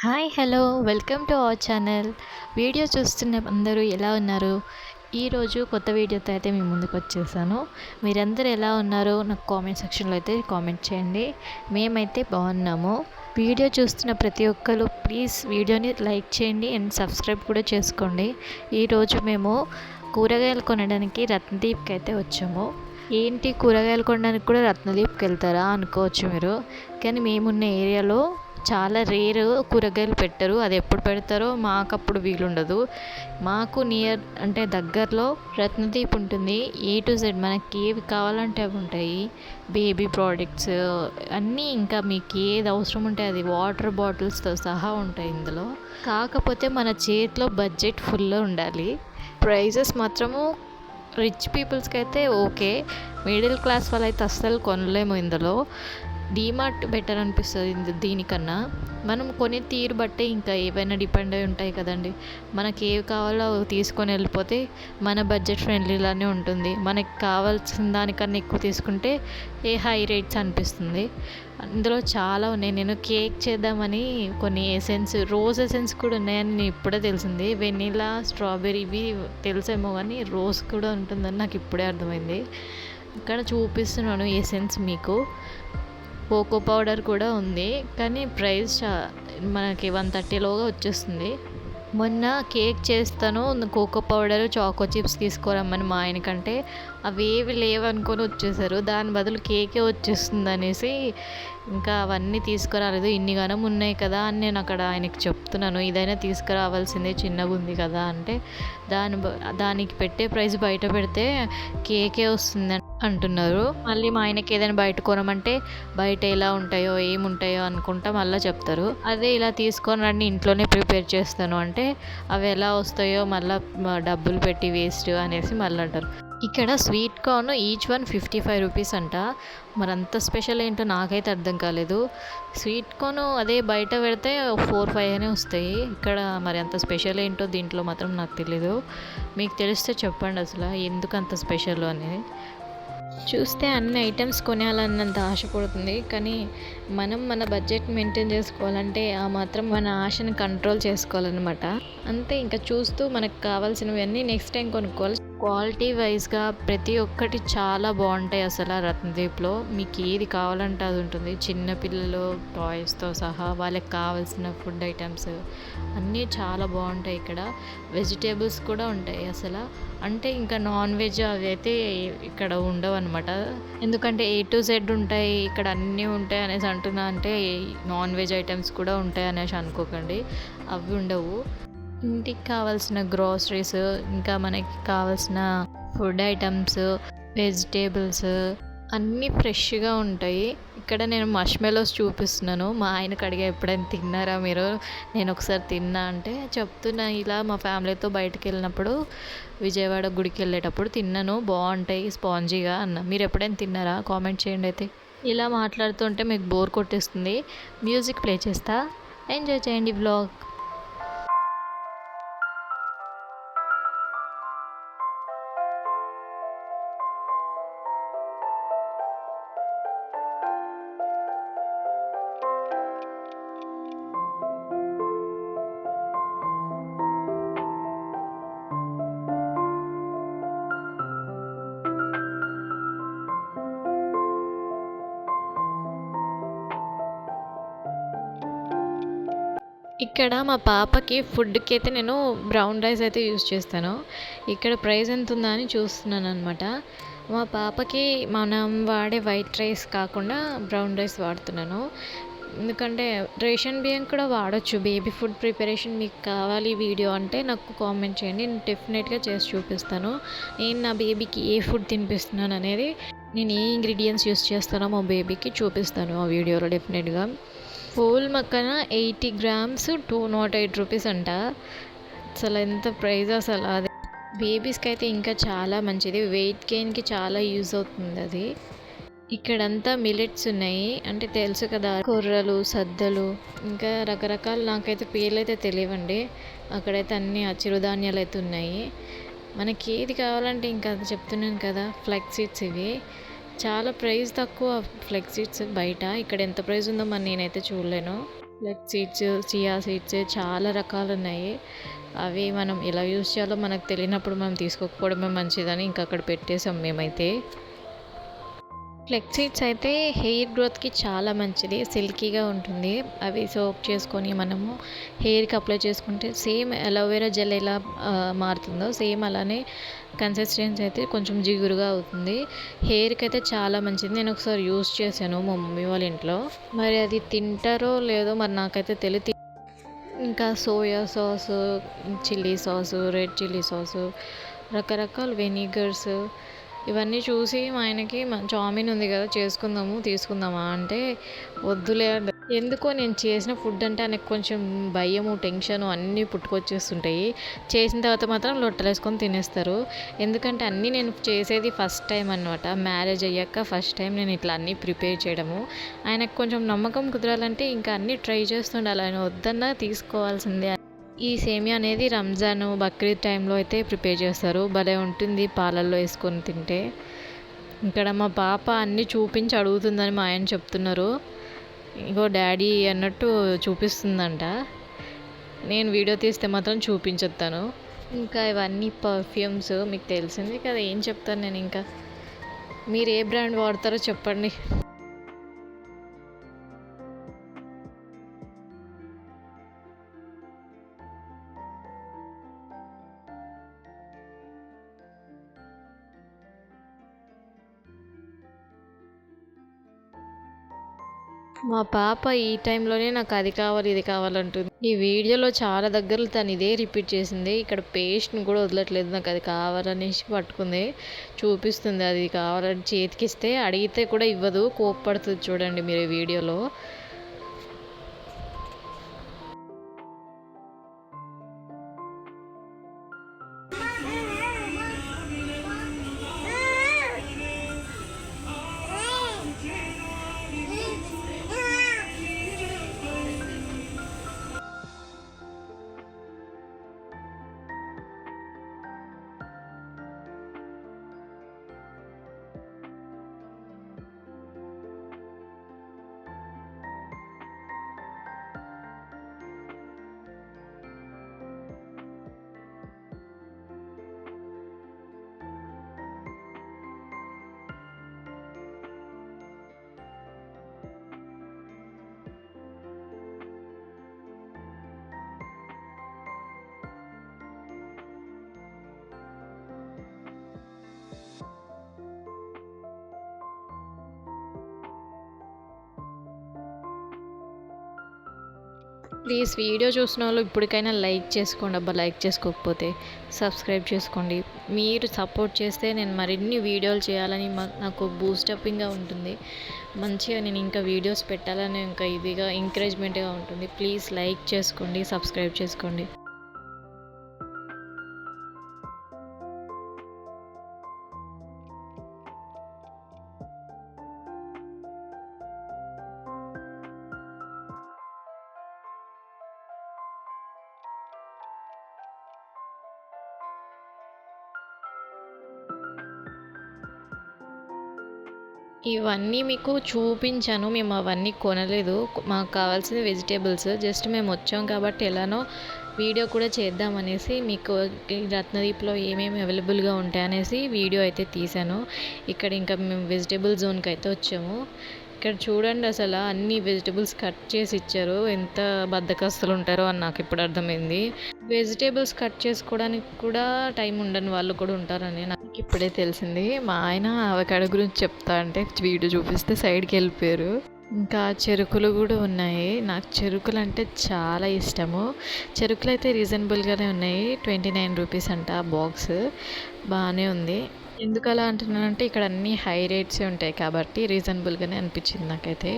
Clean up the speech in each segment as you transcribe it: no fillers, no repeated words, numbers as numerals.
Hi hello welcome to our channel. Video చూస్తున్న అందరూ ఎలా ఉన్నారు? ఈరోజు కొత్త వీడియోతో అయితే మీ ముందుకు వచ్చేసాను. మీరందరూ ఎలా ఉన్నారో నాకు కామెంట్ సెక్షన్లో అయితే కామెంట్ చేయండి. మేమైతే బాగున్నాము. వీడియో చూస్తున్న ప్రతి ఒక్కరు ప్లీజ్ వీడియోని లైక్ చేయండి అండ్ సబ్స్క్రైబ్ కూడా చేసుకోండి. ఈరోజు మేము కూరగాయలు కొనడానికి రత్నదీప్కి అయితే వచ్చాము. ఏంటి కూరగాయలు కొనడానికి కూడా రత్నదీప్కి వెళ్తారా అనుకోవచ్చు మీరు, కానీ మేమున్న ఏరియాలో చాలా రేర్ కూరగాయలు పెట్టరు. అది ఎప్పుడు పెడతారో మాకు అప్పుడు వీలుండదు. మాకు నియర్ అంటే దగ్గరలో రత్నదీప్ ఉంటుంది. ఏ టు జెడ్ మనకి ఏవి కావాలంటే అవి ఉంటాయి. బేబీ ప్రోడక్ట్స్ అన్నీ, ఇంకా మీకు ఏది అవసరం ఉంటే అది వాటర్ బాటిల్స్తో సహా ఉంటాయి ఇందులో. కాకపోతే మన చేతిలో బడ్జెట్ ఫుల్ ఉండాలి. ప్రైజెస్ మాత్రము రిచ్ పీపుల్స్కి అయితే ఓకే, మిడిల్ క్లాస్ వాళ్ళైతే అస్సలు కొనలేము ఇందులో. డీమార్ట్ బెటర్ అనిపిస్తుంది దీనికన్నా. మనం కొనే తీరు బట్టే ఇంకా ఏవైనా డిపెండ్ అయి ఉంటాయి కదండి. మనకి ఏవి కావాలో అవి తీసుకొని వెళ్ళిపోతే మన బడ్జెట్ ఫ్రెండ్లీలానే ఉంటుంది. మనకి కావాల్సిన దానికన్నా ఎక్కువ తీసుకుంటే హై రేట్స్ అనిపిస్తుంది. అందులో చాలా ఉన్నాయి. నేను కేక్ చేద్దామని కొన్ని ఎసెన్స్, రోజ్ ఎసెన్స్ కూడా ఉన్నాయని నేను ఇప్పుడే తెలిసింది. వెనిలా, స్ట్రాబెర్రీ ఇవి తెలుసేమో కానీ రోజ్ కూడా ఉంటుందని నాకు ఇప్పుడే అర్థమైంది. ఇక్కడ చూపిస్తున్నాను ఎసెన్స్ మీకు. కోకో పౌడర్ కూడా ఉంది, కానీ ప్రైస్ మనకి 130లోగా వచ్చేస్తుంది. మొన్న కేక్ చేస్తాను, కోకో పౌడర్ చాకో చిప్స్ తీసుకురమ్మని మా ఆయనకంటే అవి ఏవి లేవనుకొని వచ్చేసారు. దాని బదులు కేకే వచ్చేస్తుంది అనేసి ఇంకా అవన్నీ తీసుకురాలేదు. ఇన్ని గనం ఉన్నాయి కదా అని నేను అక్కడ ఆయనకి చెప్తున్నాను, ఇదైనా తీసుకురావాల్సిందే చిన్నగా ఉంది కదా అంటే దానికి పెట్టే ప్రైస్ బయట పెడితే కేకే వస్తుంది అంటున్నారు. మళ్ళీ మా ఆయనకి ఏదైనా బయట కొనమంటే బయట ఎలా ఉంటాయో ఏముంటాయో అనుకుంటా మళ్ళీ చెప్తారు. అదే ఇలా తీసుకొని రండి ఇంట్లోనే ప్రిపేర్ చేస్తాను అంటే అవి ఎలా వస్తాయో మళ్ళీ డబ్బులు పెట్టి వేస్ట్ అనేసి మళ్ళీ అంటారు. ఇక్కడ sweet corn each one 55 rupees అంట. మరి అంత స్పెషల్ ఏంటో నాకైతే అర్థం కాలేదు. స్వీట్ కార్న్ అదే బయట పెడితే 4-5 అనే వస్తాయి. ఇక్కడ మరి అంత స్పెషల్ ఏంటో దీంట్లో మాత్రం నాకు తెలీదు. మీకు తెలిస్తే చెప్పండి అసలు ఎందుకు అంత స్పెషల్ అనేది. చూస్తే అన్ని ఐటమ్స్ కొనేయాలన్నంత ఆశ పడుతుంది, కానీ మనం మన బడ్జెట్ మెయింటైన్ చేసుకోవాలంటే ఆ మాత్రం మన ఆశను కంట్రోల్ చేసుకోవాలన్నమాట. అంతే, ఇంకా చూస్తూ మనకు కావాల్సినవన్నీ నెక్స్ట్ టైం కొనుక్కోవాలి. క్వాలిటీ వైజ్గా ప్రతి ఒక్కటి చాలా బాగుంటాయి అసలు. రత్నదీప్లో మీకు ఏది కావాలంటే అది ఉంటుంది. చిన్నపిల్లలు టాయ్స్తో సహా వాళ్ళకి కావాల్సిన ఫుడ్ ఐటమ్స్ అన్నీ చాలా బాగుంటాయి. ఇక్కడ వెజిటేబుల్స్ కూడా ఉంటాయి అసలు. అంటే ఇంకా నాన్ వెజ్ అవి అయితే ఇక్కడ ఉండవు అనమాట. ఎందుకంటే ఏ టు జెడ్ ఉంటాయి ఇక్కడ, అన్నీ ఉంటాయి అనేసి అంటున్నా. అంటే నాన్ వెజ్ ఐటమ్స్ కూడా ఉంటాయి అనేసి అనుకోకండి, అవి ఉండవు. ఇంటికి కావాల్సిన గ్రోసరీస్, ఇంకా మనకి కావాల్సిన ఫుడ్ ఐటమ్స్, వెజిటేబుల్స్ అన్నీ ఫ్రెష్గా ఉంటాయి. ఇక్కడ నేను మష్మెలోస్ చూపిస్తున్నాను. మా ఆయనకు అడిగా ఎప్పుడైనా తిన్నారా మీరు, నేను ఒకసారి తిన్నా అంటే చెప్తున్నా. ఇలా మా ఫ్యామిలీతో బయటకు వెళ్ళినప్పుడు విజయవాడ గుడికి వెళ్ళేటప్పుడు తిన్నాను, బాగుంటాయి స్పాంజీగా అన్న. మీరు ఎప్పుడైనా తిన్నారా? కామెంట్ చేయండి. అయితే ఇలా మాట్లాడుతుంటే మీకు బోర్ కొట్టేస్తుంది. మ్యూజిక్ ప్లే చేస్తా, ఎంజాయ్ చేయండి వ్లాగ్. ఇక్కడ మా పాపకి ఫుడ్కి అయితే నేను బ్రౌన్ రైస్ అయితే యూజ్ చేస్తాను. ఇక్కడ ప్రైస్ ఎంత ఉందా అని చూస్తున్నాను అనమాట. మా పాపకి మనం వాడే వైట్ రైస్ కాకుండా బ్రౌన్ రైస్ వాడుతున్నాను. ఎందుకంటే రేషన్ బియ్యం కూడా వాడచ్చు. బేబీ ఫుడ్ ప్రిపరేషన్ మీకు కావాలి వీడియో అంటే నాకు కామెంట్ చేయండి, నేను డెఫినెట్గా చేసి చూపిస్తాను. నేను నా బేబీకి ఏ ఫుడ్ తినిపిస్తున్నాను అనేది, నేను ఏ ఇంగ్రీడియంట్స్ యూస్ చేస్తానో మా బేబీకి చూపిస్తాను ఆ వీడియోలో డెఫినెట్గా. పూల్ మక్కన 80 గ్రామ్స్ 208 రూపీస్ అంట. అసలు ఎంత ప్రైస్ అసలు. అది బేబీస్కి అయితే ఇంకా చాలా మంచిది, వెయిట్ గెయిన్కి చాలా యూజ్ అవుతుంది అది. ఇక్కడంతా మిలెట్స్ ఉన్నాయి, అంటే తెలుసు కదా, కొర్రలు, సద్దలు, ఇంకా రకరకాలు. నాకైతే పేర్లు అయితే తెలియవండి. అక్కడైతే అన్ని చిరుధాన్యాలు అయితే ఉన్నాయి. మనకి ఏది కావాలంటే ఇంకా అది చెప్తున్నాను కదా, ఫ్లెక్స్ సీడ్స్ ఇవి చాలా ప్రైస్ తక్కువ ఫ్లెక్స్ సీడ్స్ బయట. ఇక్కడ ఎంత ప్రైస్ ఉందో మరి నేనైతే చూడలేను. ఫ్లెక్స్ సీడ్స్, చియా సీడ్స్ చాలా రకాలు ఉన్నాయి. అవి మనం ఎలా యూస్ చేయాలో మనకు తెలియనప్పుడు మనం తీసుకోకపోవడమే మంచిదని ఇంకా అక్కడ పెట్టేసాం మేమైతే. ఫ్లెక్స్ సీడ్స్ అయితే హెయిర్ గ్రోత్కి చాలా మంచిది, సిల్కీగా ఉంటుంది. అవి సోక్ చేసుకొని మనము హెయిర్కి అప్లై చేసుకుంటే సేమ్ అలోవెరా జెల్ ఎలా మారుతుందో సేమ్ అలానే కన్సిస్టెన్సీ అయితే కొంచెం జిగురుగా అవుతుంది. హెయిర్కి అయితే చాలా మంచిది. నేను ఒకసారి యూస్ చేశాను మా మమ్మీ వాళ్ళ ఇంట్లో. మరి అది తింటారో లేదో మరి నాకైతే తెలియదు. ఇంకా soya sauce, chilli sauce, red chilli sauce, రకరకాల వెనిగర్స్ ఇవన్నీ చూసి మా ఆయనకి చావుమీన్ ఉంది కదా చేసుకుందాము తీసుకుందామా అంటే వద్దులే. ఎందుకో నేను చేసిన ఫుడ్ అంటే ఆయనకు కొంచెం భయము, టెన్షను అన్నీ పుట్టుకొచ్చేస్తుంటాయి. చేసిన తర్వాత మాత్రం లొట్టలేసుకొని తినేస్తారు. ఎందుకంటే అన్నీ నేను చేసేది ఫస్ట్ టైం అనమాట. మ్యారేజ్ అయ్యాక ఫస్ట్ టైం నేను ఇట్లా అన్నీ ప్రిపేర్ చేయడము. ఆయనకు కొంచెం నమ్మకం కుదరాలంటే ఇంకా అన్నీ ట్రై చేస్తుండాలి. ఆయన వద్దన్నా తీసుకోవాల్సిందే. ఈ సేమియా అనేది రంజాన్, బక్రీద్ టైంలో అయితే ప్రిపేర్ చేస్తారు. భలే ఉంటుంది పాలల్లో వేసుకొని తింటే. ఇక్కడ మా పాప అన్నీ చూపించి అడుగుతుందని మా ఆయన చెప్తున్నారు. ఇంకో డాడీ అన్నట్టు చూపిస్తుందంట. నేను వీడియో తీస్తే మాత్రం చూపించొస్తాను. ఇంకా ఇవన్నీ పర్ఫ్యూమ్స్ మీకు తెలిసింది కదా, ఏం చెప్తాను నేను. ఇంకా మీరు ఏ బ్రాండ్ వాడతారో చెప్పండి. మా పాప ఈ టైంలోనే నాకు అది కావాలి ఇది కావాలంటుంది. ఈ వీడియోలో చాలా దగ్గరలో తను ఇదే రిపీట్ చేసింది. ఇక్కడ పేస్ట్ని కూడా వదలట్లేదు, నాకు అది కావాలనేసి పట్టుకుంది, చూపిస్తుంది అది కావాలని. చేతికిస్తే అడిగితే కూడా ఇవ్వదు, కోప్పడుతుంది చూడండి మీరు ఈ వీడియోలో. ప్లీజ్ వీడియో చూసిన వాళ్ళు ఇప్పటికైనా లైక్ చేసుకోండి అబ్బా. లైక్ చేసుకోకపోతే సబ్స్క్రైబ్ చేసుకోండి. మీరు సపోర్ట్ చేస్తే నేను మరిన్ని వీడియోలు చేయాలని నాకు బూస్టప్పింగ్గా ఉంటుంది. మంచిగా నేను ఇంకా వీడియోస్ పెట్టాలని ఇంకా ఇదిగా ఎంకరేజ్మెంట్గా ఉంటుంది. ప్లీజ్ లైక్ చేసుకోండి, సబ్స్క్రైబ్ చేసుకోండి. ఇవన్నీ మీకు చూపించాను. మేము అవన్నీ కొనలేదు. మాకు కావాల్సింది వెజిటేబుల్స్. జస్ట్ మేము వచ్చాం కాబట్టి ఎలానో వీడియో కూడా చేద్దామనేసి మీకు రత్నదీప్లో ఏమేమి అవైలబుల్గా ఉంటాయనేసి వీడియో అయితే తీశాను. ఇక్కడ ఇంకా మేము వెజిటేబుల్ జోన్కి అయితే వచ్చాము. ఇక్కడ చూడండి అసలు అన్ని వెజిటేబుల్స్ కట్ చేసి ఇచ్చారు. ఎంత బద్దకస్తులు ఉంటారో అని నాకు ఇప్పుడు అర్థమైంది. వెజిటేబుల్స్ కట్ చేసుకోవడానికి కూడా టైం ఉండని వాళ్ళు కూడా ఉంటారని నాకు ఇప్పుడే తెలిసింది. మా ఆయన అవకాడో గురించి చెప్తా అంటే వీడియో చూపిస్తే సైడ్కి వెళ్ళిపోయారు. ఇంకా చెరుకులు కూడా ఉన్నాయి. నాకు చెరుకులు అంటే చాలా ఇష్టము. చెరుకులు అయితే రీజనబుల్గానే ఉన్నాయి. 29 రూపీస్ అంట బాక్స్. బాగానే ఉంది. ఎందుకు అలా అంటున్నానంటే ఇక్కడ అన్నీ హై రేట్సే ఉంటాయి కాబట్టి రీజనబుల్గానే అనిపించింది నాకైతే.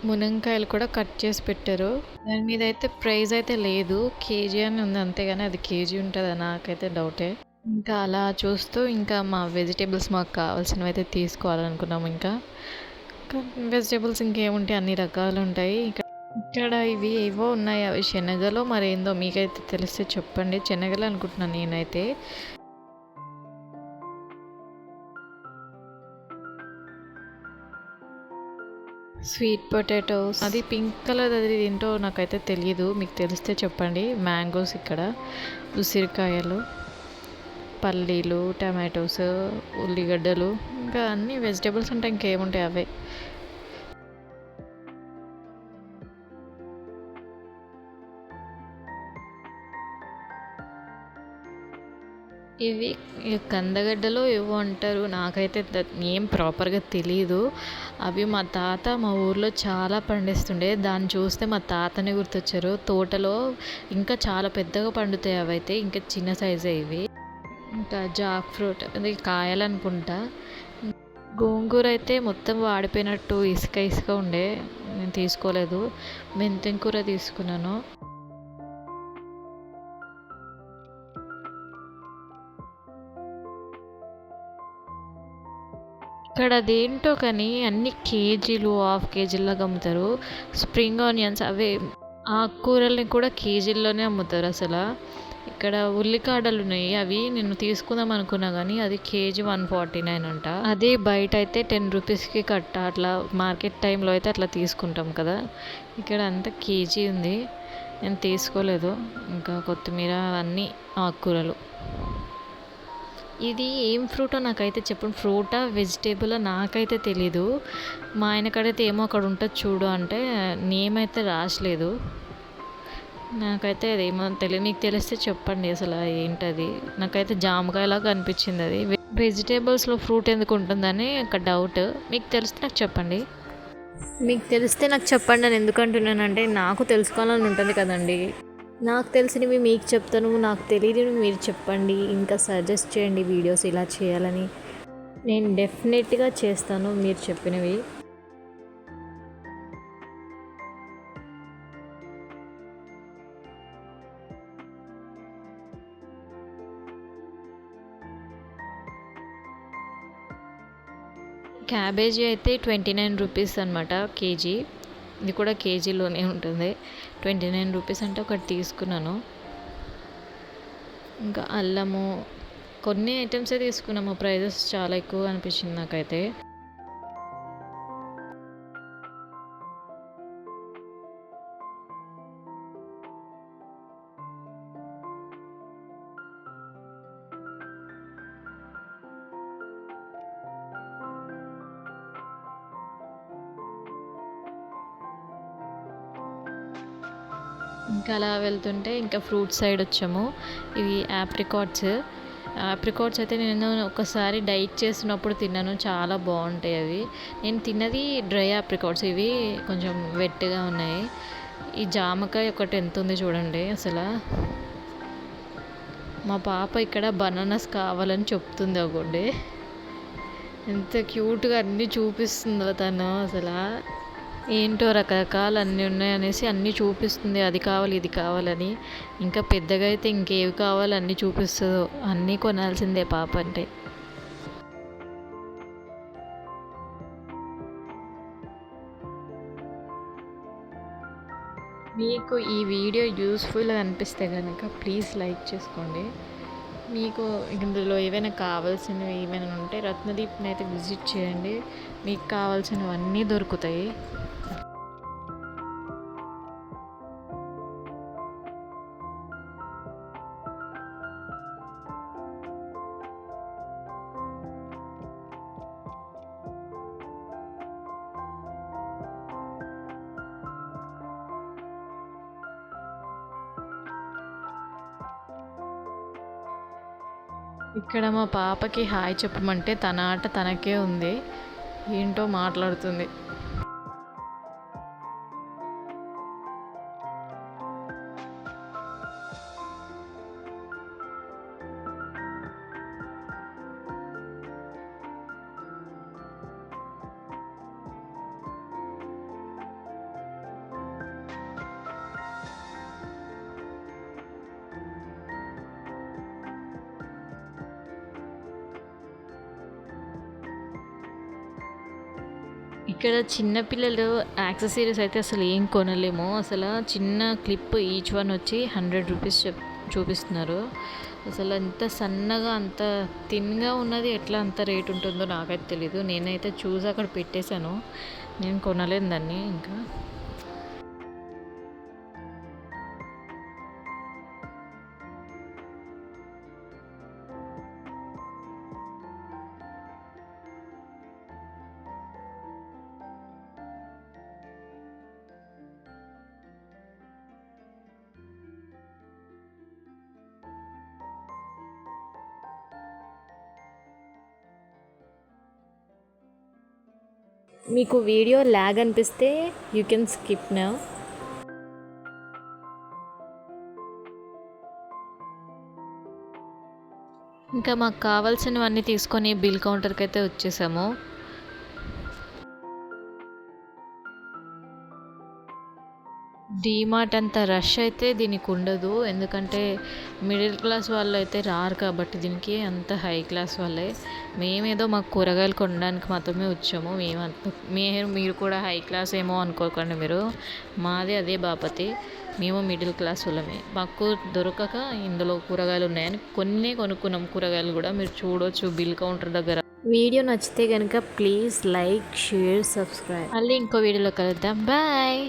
మునంకాయలు కూడా కట్ చేసి పెట్టారు. దాని మీద అయితే ప్రైస్ అయితే లేదు, కేజీ అని ఉంది అంతేగాని అది కేజీ ఉంటుందా నాకైతే డౌటే. ఇంకా అలా చూస్తూ ఇంకా మా వెజిటేబుల్స్ మాకు కావాల్సినవి అయితే తీసుకోవాలనుకున్నాము. ఇంకా వెజిటేబుల్స్ ఇంకేముంటాయి, అన్ని రకాలు ఉంటాయి. ఇక్కడ ఇవి ఏవో ఉన్నాయి, అవి శనగలో మరేందో మీకైతే తెలిస్తే చెప్పండి. శనగలు అనుకుంటున్నాను నేనైతే. స్వీట్ పొటాటోస్, అది పింక్ కలర్, అది ఏంటో నాకైతే తెలియదు, మీకు తెలిస్తే చెప్పండి. మ్యాంగోస్, ఇక్కడ ఉసిరికాయలు, పల్లీలు, టమాటోస్, ఉల్లిగడ్డలు, ఇంకా అన్ని వెజిటేబుల్స్ అంటే ఇంకేముంటాయి అవే. ఇవి కందగడ్డలో ఏవో అంటారు, నాకైతే ఏం ప్రాపర్గా తెలియదు. అవి మా తాత మా ఊర్లో చాలా పండిస్తుండే, దాన్ని చూస్తే మా తాతనే గుర్తొచ్చారు. తోటలో ఇంకా చాలా పెద్దగా పండుతాయి అవైతే, ఇంకా చిన్న సైజే ఇవి. ఇంకా జాక్ ఫ్రూట్, అది కాయాలనుకుంటా. గోంగూర అయితే మొత్తం వాడిపోయినట్టు ఇసుక ఇసుక ఉండే, నేను తీసుకోలేదు. మెంతెం కూర తీసుకున్నాను. ఇక్కడ అదేంటో కానీ అన్ని కేజీలు, హాఫ్ కేజీలాగా అమ్ముతారు. స్ప్రింగ్ ఆనియన్స్, అవే ఆకుకూరల్ని కూడా కేజీల్లోనే అమ్ముతారు అసలు. ఇక్కడ ఉల్లికాడలు ఉన్నాయి, అవి నేను తీసుకుందాం అనుకున్నా కానీ అది కేజీ 149 అంట. అదే బయట అయితే 10 రూపీస్కి కట్ట, అట్లా మార్కెట్ టైంలో అయితే అట్లా తీసుకుంటాం కదా. ఇక్కడ అంతా కేజీ ఉంది, నేను తీసుకోలేదు. ఇంకా కొత్తిమీర, అన్నీ ఆకుకూరలు. ఇది ఏం ఫ్రూటో నాకైతే చెప్పండి, ఫ్రూటా వెజిటేబులా నాకైతే తెలీదు. మా ఆయన కాడైతే ఏమో అక్కడ ఉంటుంది చూడు అంటే నేమ్ అయితే రాసలేదు. నాకైతే అదేమో తెలియదు, మీకు తెలిస్తే చెప్పండి అసలు ఏంటది. నాకైతే జామకాయలాగా అనిపించింది అది. వెజిటేబుల్స్లో ఫ్రూట్ ఎందుకు ఉంటుందని ఒక డౌట్, మీకు తెలిస్తే నాకు చెప్పండి. మీకు తెలిస్తే నాకు చెప్పండి అని ఎందుకు అంటున్నానంటే, నాకు తెలుసుకోవాలని ఉంటుంది కదండి. నాకు తెలిసినవి మీకు చెప్తాను, నాకు తెలియనివి మీరు చెప్పండి, ఇంకా సజెస్ట్ చేయండి వీడియోస్ ఇలా చేయాలని. నేను డెఫినెట్గా చేస్తాను మీరు చెప్పినవి. క్యాబేజీ అయితే 29 రూపీస్ అనమాట కేజీ. ఇది కూడా కేజీలోనే ఉంటుంది. 29 రూపీస్ అంటే ఒకటి తీసుకున్నాను. ఇంకా అల్లము, కొన్ని ఐటమ్సే తీసుకున్నాము, ప్రైజెస్ చాలా ఎక్కువ అనిపించింది నాకైతే. ఇంకా అలా వెళ్తుంటే ఇంకా ఫ్రూట్ సైడ్ వచ్చాము. ఇవి ఆప్రికాట్స్ అయితే నేను ఒకసారి డైట్ చేసినప్పుడు తిన్నాను, చాలా బాగుంటాయి అవి. నేను తిన్నది డ్రై ఆప్రికాట్స్, ఇవి కొంచెం వెట్గా ఉన్నాయి. ఈ జామకాయ ఒకటి ఎంత ఉంది చూడండి అసలు. మా పాప ఇక్కడ బనానాస్ కావాలని చెప్తుంది, ఒకటి ఎంత క్యూట్గా అన్నీ చూపిస్తుందో తను అసలు. ఏంటో రకరకాలు అన్నీ ఉన్నాయనేసి అన్నీ చూపిస్తుంది, అది కావాలి ఇది కావాలని. ఇంకా పెద్దగా అయితే ఇంకేవి కావాలి అన్నీ చూపిస్తుందో, అన్నీ కొనాల్సిందే పాప అంటే. మీకు ఈ వీడియో యూస్ఫుల్గా అనిపిస్తే కనుక ప్లీజ్ లైక్ చేసుకోండి. మీకు ఇందులో ఏవైనా కావాల్సినవి ఏమైనా ఉంటే రత్నదీప్ని అయితే విజిట్ చేయండి, మీకు కావాల్సినవన్నీ దొరుకుతాయి. ఇక్కడ మా పాపకి హాయ్ చెప్పమంటే తన ఆట తనకే ఉంది, ఏంటో మాట్లాడుతుంది. ఇక్కడ చిన్నపిల్లలు యాక్సెసరీస్ అయితే అసలు ఏం కొనలేము. అసలు చిన్న క్లిప్ ఈచ్ వన్ వచ్చి 100 రూపీస్ చూపిస్తున్నారు. అసలు ఎంత సన్నగా అంత థిన్‌గా ఉన్నది ఎట్లా అంత రేట్ ఉంటుందో నాకైతే తెలీదు. నేనైతే చూసి అక్కడ పెట్టేశాను. నేను కొనలేను దాన్ని ఇంకా. మీకు వీడియో ల్యాగ్ అనిపిస్తే యూ కెన్ స్కిప్ నౌ. ఇంకా మాకు కావాల్సినవన్నీ తీసుకొని బిల్ కౌంటర్కి అయితే వచ్చేసాము. డీమార్ట్ అంత రష్ అయితే దీనికి ఉండదు, ఎందుకంటే మిడిల్ క్లాస్ వాళ్ళు అయితే రారు కాబట్టి దీనికి, అంత హై క్లాస్ వాళ్ళే. మేమేదో మాకు కూరగాయలు కొనడానికి మాత్రమే వచ్చాము. మీరు కూడా హై క్లాస్ ఏమో అనుకోకండి మీరు, మాది అదే బాపతి. మేము మిడిల్ క్లాస్ వాళ్ళమే. మాకు దొరకక ఇందులో కూరగాయలు ఉన్నాయని కొనుక్కున్నాం. కూరగాయలు కూడా మీరు చూడవచ్చు బిల్ కౌంటర్ దగ్గర. వీడియో నచ్చితే కనుక ప్లీజ్ లైక్, షేర్, సబ్స్క్రైబ్. మళ్ళీ ఇంకో వీడియోలో కలుద్దాం. బాయ్.